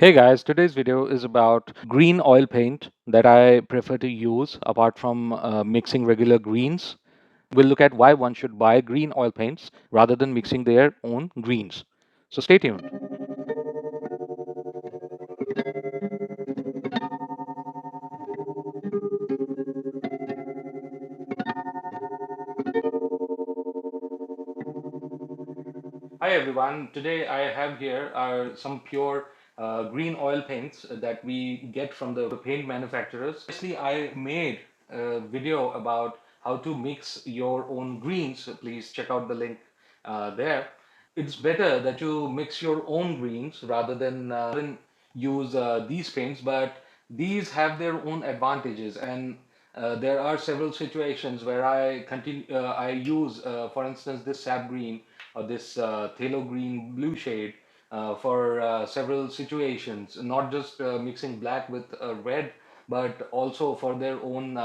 Hey guys, today's video is about green oil paint that I prefer to use apart from mixing regular greens. We'll look at why one should buy green oil paints rather than mixing their own greens. So stay tuned. Hi everyone, today I have here are some pure green oil paints that we get from the paint manufacturers. Actually, I made a video about how to mix your own greens. Please check out the link there. It's better that you mix your own greens rather than use these paints, but these have their own advantages, and there are several situations where I use, for instance, this sap green or this phthalo green blue shade for several situations, not just mixing black with red, but also for their own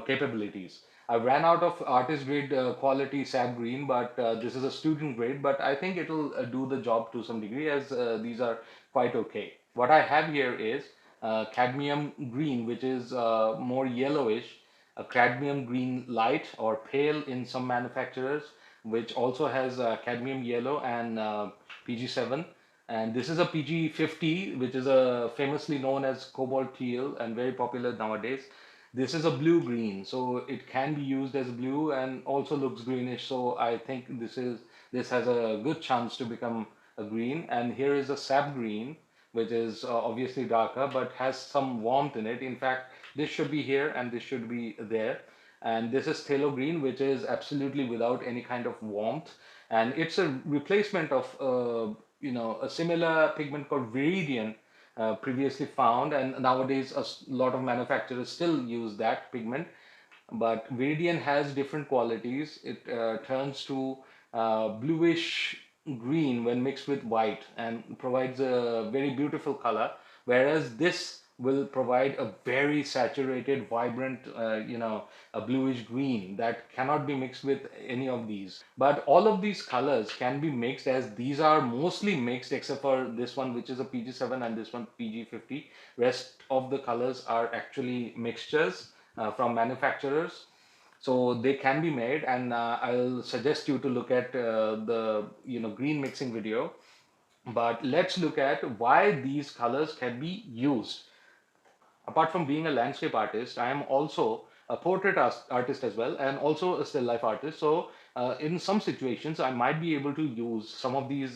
capabilities. I ran out of artist grade quality sap green, but this is a student grade, but I think it'll do the job to some degree, as these are quite okay. What I have here is cadmium green, which is more yellowish, a cadmium green light or pale in some manufacturers, which also has cadmium yellow and PG7. And this is a PG50, which is famously known as Cobalt Teal and very popular nowadays. This is a blue green, so it can be used as blue and also looks greenish. So I think this has a good chance to become a green. And here is a sap green, which is obviously darker but has some warmth in it. In fact, this should be here and this should be there. And this is phthalo green, which is absolutely without any kind of warmth, and it's a replacement of a similar pigment called Viridian, previously found, and nowadays lot of manufacturers still use that pigment. But Viridian has different qualities. It turns to bluish green when mixed with white and provides a very beautiful color, whereas this will provide a very saturated, vibrant, a bluish green that cannot be mixed with any of these. But all of these colors can be mixed, as these are mostly mixed except for this one, which is a PG7, and this one PG50. Rest of the colors are actually mixtures from manufacturers, so they can be made. And I'll suggest you to look at the green mixing video. But let's look at why these colors can be used. Apart from being a landscape artist, I am also a portrait artist as well, and also a still life artist. So in some situations I might be able to use some of these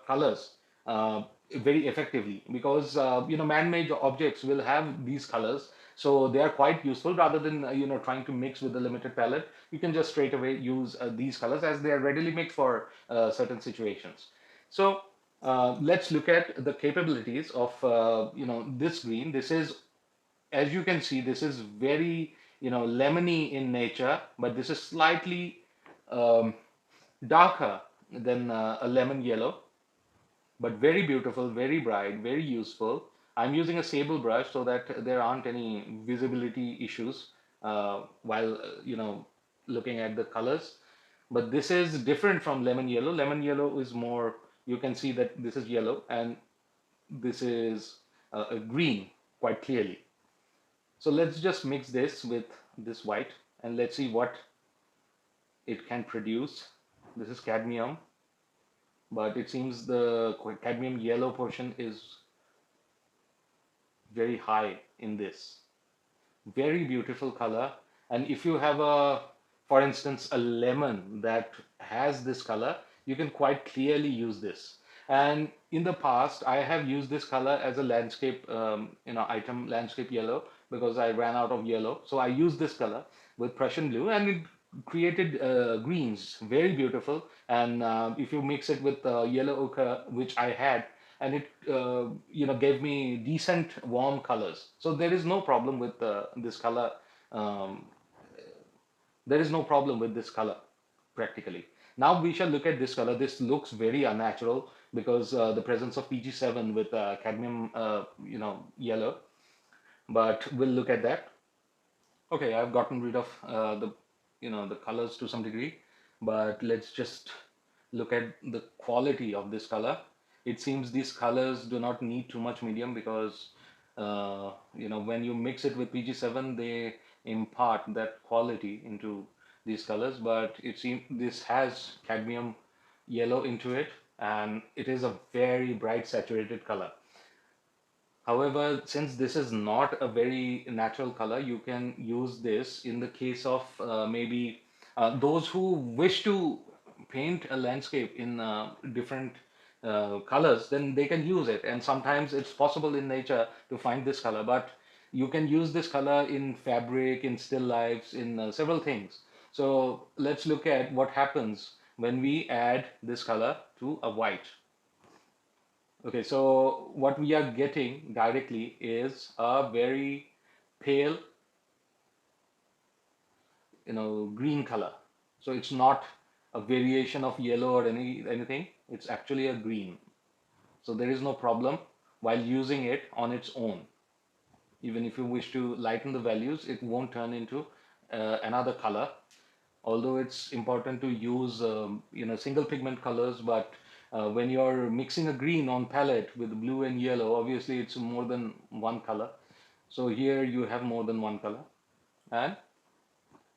colors very effectively, because man-made objects will have these colors, so they are quite useful. Rather than trying to mix with a limited palette, you can just straight away use these colors, as they are readily mixed for certain situations. So let's look at the capabilities of this green. This is, as you can see, this is very lemony in nature, but this is slightly um, darker than a lemon yellow, but very beautiful, very bright, very useful. I'm using a sable brush so that there aren't any visibility issues while looking at the colors. But this is different from lemon yellow. Lemon yellow is more, you can see that this is yellow, and this is a green quite clearly. So let's just mix this with this white and let's see what it can produce. This is cadmium, but it seems the cadmium yellow portion is very high in this. Very beautiful color. And if you have for instance, a lemon that has this color, you can quite clearly use this. And in the past, I have used this color as a landscape, item, landscape yellow, because I ran out of yellow. So I used this color with Prussian blue, and it created greens, very beautiful. And if you mix it with yellow ochre, which I had, and it gave me decent warm colors. So there is no problem with this color. Um, there is no problem with this color practically. Now we shall look at this color. This looks very unnatural because the presence of PG7 with cadmium, yellow. But we'll look at that. Okay, I've gotten rid of the colors to some degree, but let's just look at the quality of this color. it seems these colors do not need too much medium because when you mix it with PG7, they impart that quality into these colors. But it seems this has cadmium yellow into it, and it is a very bright saturated color. However, since this is not a very natural color, you can use this in the case of maybe those who wish to paint a landscape in different colors, then they can use it. And sometimes it's possible in nature to find this color, but you can use this color in fabric, in still lifes, in several things. So let's look at what happens when we add this color to a white. Okay, so what we are getting directly is a very pale, green color. So it's not a variation of yellow or anything. It's actually a green. So there is no problem while using it on its own. Even if you wish to lighten the values, it won't turn into another color. Although it's important to use single pigment colors, but when you're mixing a green on palette with blue and yellow, obviously it's more than one color. So here you have more than one color, and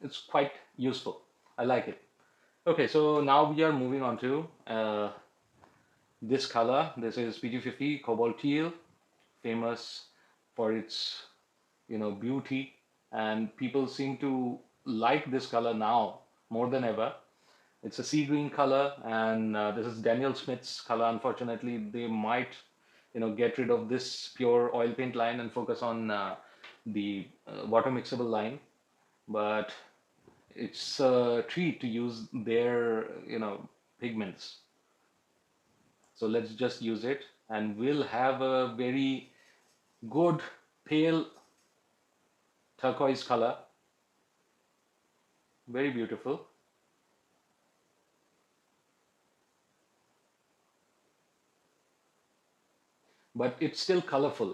it's quite useful. I like it. Okay, so now we are moving on to this color. This is PG50 Cobalt Teal, famous for its beauty, and people seem to like this color now more than ever. It's a sea green color, and this is Daniel Smith's color. Unfortunately, they might get rid of this pure oil paint line and focus on the water mixable line, but it's a treat to use their pigments. So let's just use it, and we'll have a very good pale turquoise color, very beautiful. But it's still colorful.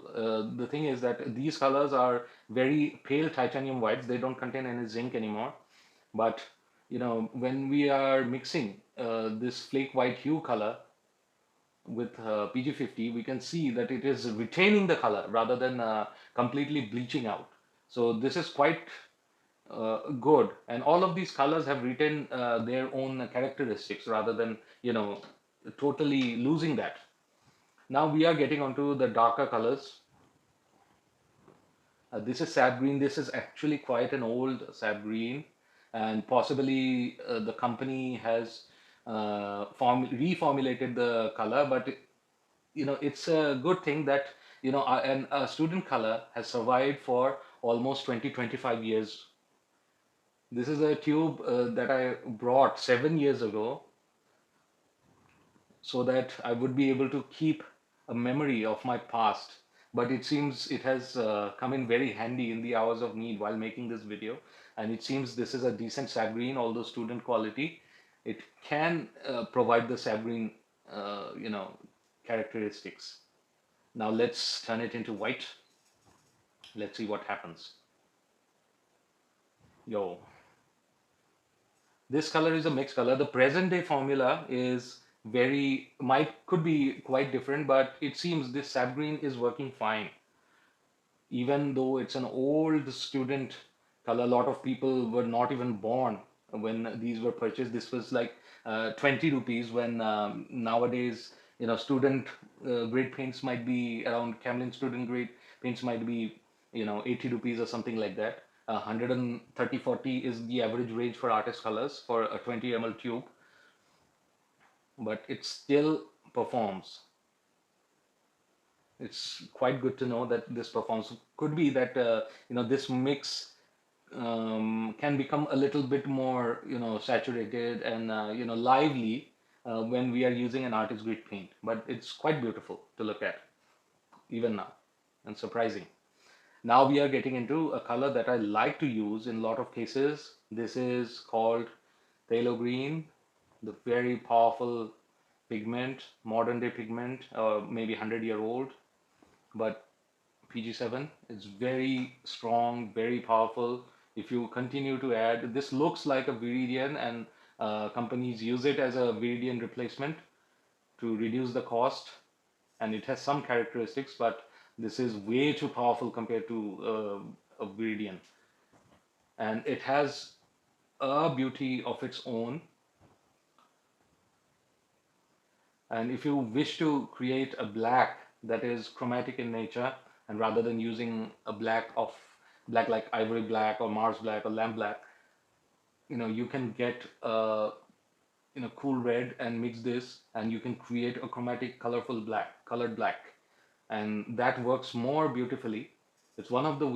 The thing is that these colors are very pale titanium whites. They don't contain any zinc anymore. But when we are mixing this flake white hue color with PG50, we can see that it is retaining the color rather than completely bleaching out. So this is quite good, and all of these colors have retained their own characteristics rather than totally losing that. Now we are getting onto the darker colors. This is sap green. This is actually quite an old sap green, and possibly the company has reformulated the color. But it's a good thing that a student color has survived for almost 20-25 years. This is a tube that I brought 7 years ago, so that I would be able to keep a memory of my past. But it seems it has come in very handy in the hours of need while making this video. And it seems this is a decent sap green, although student quality. It can provide the sap green, characteristics. Now let's turn it into white. Let's see what happens. Yo, this color is a mixed color. The present day formula is could be quite different, but it seems this sap green is working fine. Even though it's an old student color, a lot of people were not even born when these were purchased. This was like 20 rupees, when nowadays student grade paints might be around, Camlin student grade paints might be 80 rupees or something like that. 130-40 is the average range for artist colors for a 20 ml tube, but it still performs. It's quite good to know that this performs. Could be that this mix can become a little bit more saturated and lively when we are using an artist grade paint, but it's quite beautiful to look at even now, and surprising. Now we are getting into a color that I like to use in a lot of cases. This is called Phthalo green, the very powerful pigment, modern day pigment, maybe 100-year-old, but PG7 is very strong, very powerful. If you continue to add, this looks like a Viridian, and companies use it as a Viridian replacement to reduce the cost. and it has some characteristics, but this is way too powerful compared to a Viridian, and it has a beauty of its own. And if you wish to create a black that is chromatic in nature, and rather than using a black like ivory black or Mars black or lamp black, you can get a cool red and mix this, and you can create a chromatic colorful colored black, and that works more beautifully. It's one of the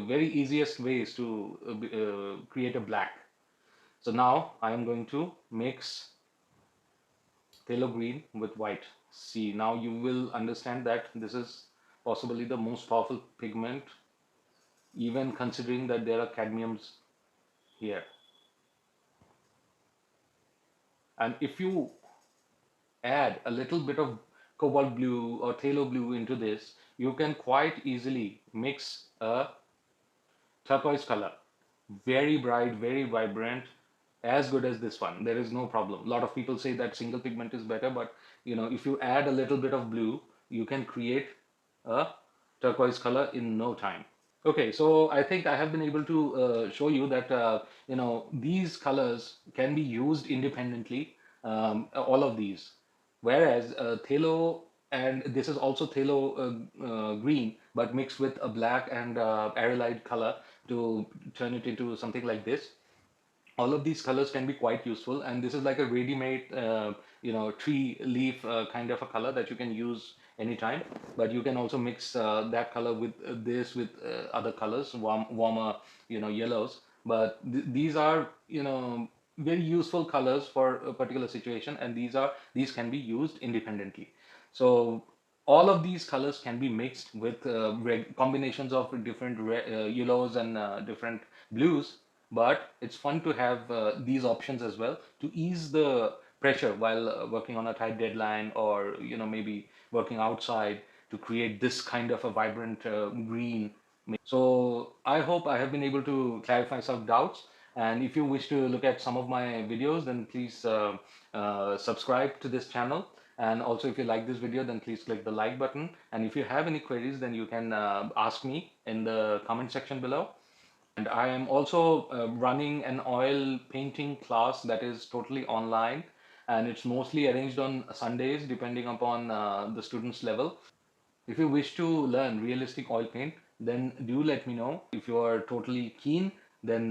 very easiest ways to create a black. So now I am going to mix phthalo green with white. See, now you will understand that this is possibly the most powerful pigment, even considering that there are cadmiums here. And if you add a little bit of cobalt blue or phthalo blue into this, you can quite easily mix a turquoise color. Very bright, very vibrant, as good as this one. There is no problem. A lot of people say that single pigment is better, but if you add a little bit of blue, you can create a turquoise color in no time. Okay, so I think I have been able to show you that these colors can be used independently, all of these. Whereas phthalo, and this is also phthalo green, but mixed with a black and arylite color to turn it into something like this. All of these colors can be quite useful, and this is like a ready-made tree leaf kind of a color that you can use anytime. But you can also mix that color with this with other colors, warmer yellows. But these are very useful colors for a particular situation, and these can be used independently. So all of these colors can be mixed with combinations of different yellows and different blues, but it's fun to have these options as well to ease the pressure while working on a tight deadline, or maybe working outside to create this kind of a vibrant green. So I hope I have been able to clarify some doubts. And if you wish to look at some of my videos, then please subscribe to this channel. And also, if you like this video, then please click the like button. And if you have any queries, then you can ask me in the comment section below. And I am also running an oil painting class that is totally online, and it's mostly arranged on Sundays depending upon the student's level. If you wish to learn realistic oil paint, then do let me know. If you are totally keen, then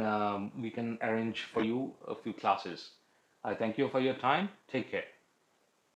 we can arrange for you a few classes. I thank you for your time. Take care.